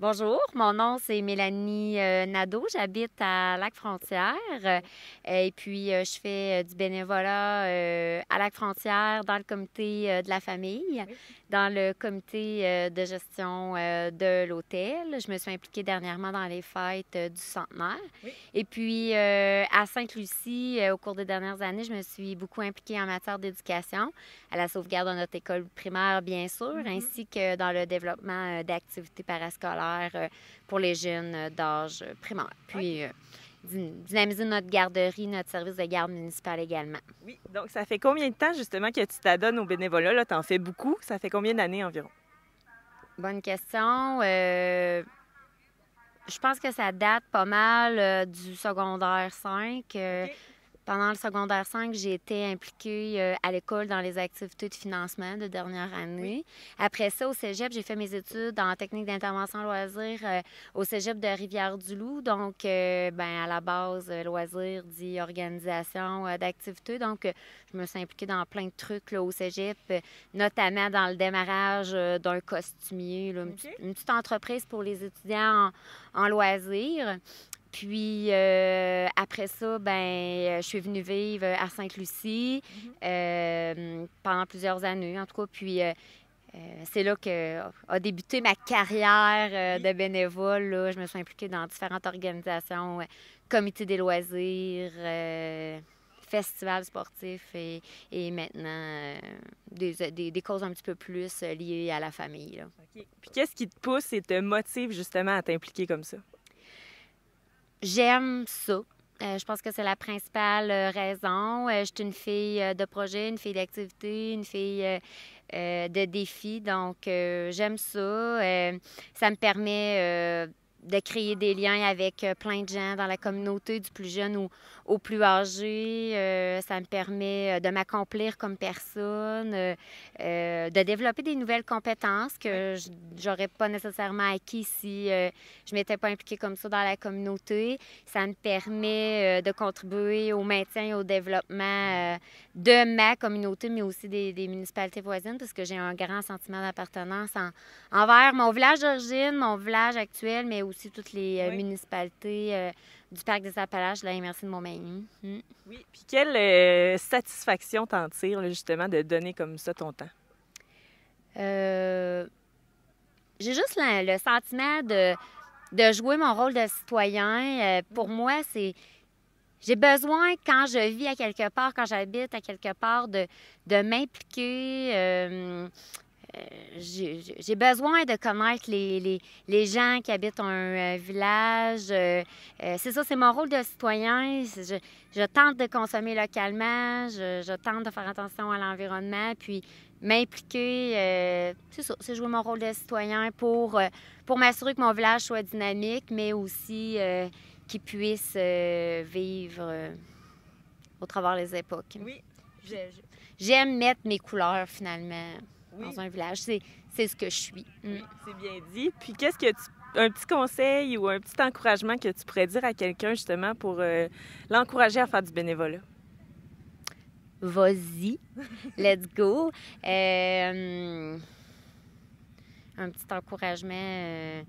Bonjour, mon nom c'est Mélanie Nadeau, j'habite à Lac-Frontière et puis je fais du bénévolat à Lac-Frontière dans le comité de la famille, Oui. dans le comité de gestion de l'hôtel. Je me suis impliquée dernièrement dans les fêtes du centenaire Oui. et puis à Sainte-Lucie, au cours des dernières années, je me suis beaucoup impliquée en matière d'éducation, à la sauvegarde de notre école primaire bien sûr, Mhm. ainsi que dans le développement d'activités parascolaires pour les jeunes d'âge primaire. Puis, OK. dynamiser notre garderie, notre service de garde municipal également. Oui. Donc, ça fait combien de temps, justement, que tu t'adonnes au bénévolat? Là, t'en fais beaucoup. Ça fait combien d'années environ? Bonne question. Je pense que ça date pas mal du secondaire 5. OK. Pendant le secondaire 5, j'ai été impliquée à l'école dans les activités de financement de dernière Oui. année. Après ça, au cégep, j'ai fait mes études en technique d'intervention loisirs au cégep de Rivière-du-Loup. Donc, à la base, loisirs dit organisation d'activités. Donc, je me suis impliquée dans plein de trucs là, au cégep, notamment dans le démarrage d'un costumier, là, OK. une petite entreprise pour les étudiants en loisirs. Puis après ça, je suis venue vivre à Sainte-Lucie Mhm. pendant plusieurs années, en tout cas. Puis c'est là que a débuté ma carrière Oui. de bénévole. Là. Je me suis impliquée dans différentes organisations, comités des loisirs, festivals sportifs et maintenant des causes un petit peu plus liées à la famille. Là. OK. Puis, qu'est-ce qui te pousse et te motive, justement, à t'impliquer comme ça? J'aime ça. Je pense que c'est la principale raison. Je suis une fille de projet, une fille d'activité, une fille de défi. Donc, j'aime ça. Ça me permet de créer des liens avec plein de gens dans la communauté, du plus jeune au plus âgé. Ça me permet de m'accomplir comme personne, de développer des nouvelles compétences Oui. que j'aurais pas nécessairement acquis si je m'étais pas impliquée comme ça dans la communauté. Ça me permet de contribuer au maintien et au développement de ma communauté, mais aussi des municipalités voisines, parce que j'ai un grand sentiment d'appartenance envers mon village d'origine, mon village actuel, mais aussi toutes les Oui. municipalités du Parc des Appalaches, de la MRC de Montmagny. Oui. Puis, quelle satisfaction t'en tires, là, justement, de donner comme ça ton temps? Euh, j'ai juste le sentiment de jouer mon rôle de citoyen. Pour moi, c'est j'ai besoin, quand je vis à quelque part, quand j'habite à quelque part, de m'impliquer. J'ai besoin de connaître les gens qui habitent un village. C'est ça, c'est mon rôle de citoyen. Je tente de consommer localement, je tente de faire attention à l'environnement, puis m'impliquer. C'est ça, c'est jouer mon rôle de citoyen pour m'assurer que mon village soit dynamique, mais aussi qu'il puisse vivre au travers des époques. Oui. Je- Puis, je- J'aime mettre mes couleurs, finalement, oui. dans un village. C'est ce que je suis. Oui, c'est bien dit. Puis, qu'est-ce que tu... Un petit conseil ou un petit encouragement que tu pourrais dire à quelqu'un, justement, pour l'encourager à faire du bénévolat? Vas-y, let's go. Un petit encouragement.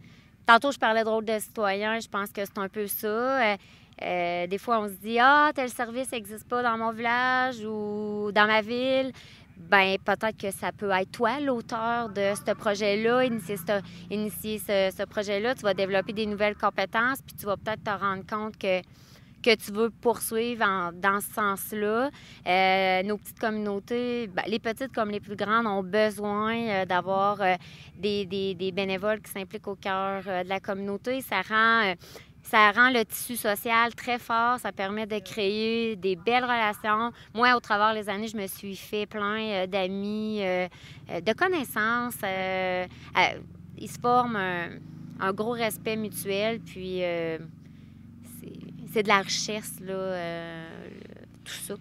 Tantôt, je parlais de rôle de citoyen. Je pense que c'est un peu ça. Des fois, on se dit, ah, tel service n'existe pas dans mon village ou dans ma ville. Ben peut-être que ça peut être toi, l'auteur de ce projet-là, initier ce projet-là. Tu vas développer des nouvelles compétences, puis tu vas peut-être te rendre compte que tu veux poursuivre dans ce sens-là. Nos petites communautés, les petites comme les plus grandes, ont besoin d'avoir des bénévoles qui s'impliquent au cœur de la communauté. Ça rend le tissu social très fort. Ça permet de créer des belles relations. Moi, au travers des années, je me suis fait plein d'amis, de connaissances. Il se forme un gros respect mutuel. Puis, c'est de la richesse, là, tout ça.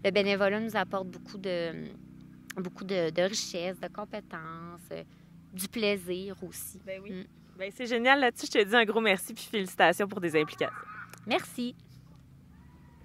Le bénévolat nous apporte beaucoup de richesse, de compétences, du plaisir aussi. Ben oui. Ben, c'est génial là-dessus. Je te dis un gros merci puis félicitations pour tes implications. Merci.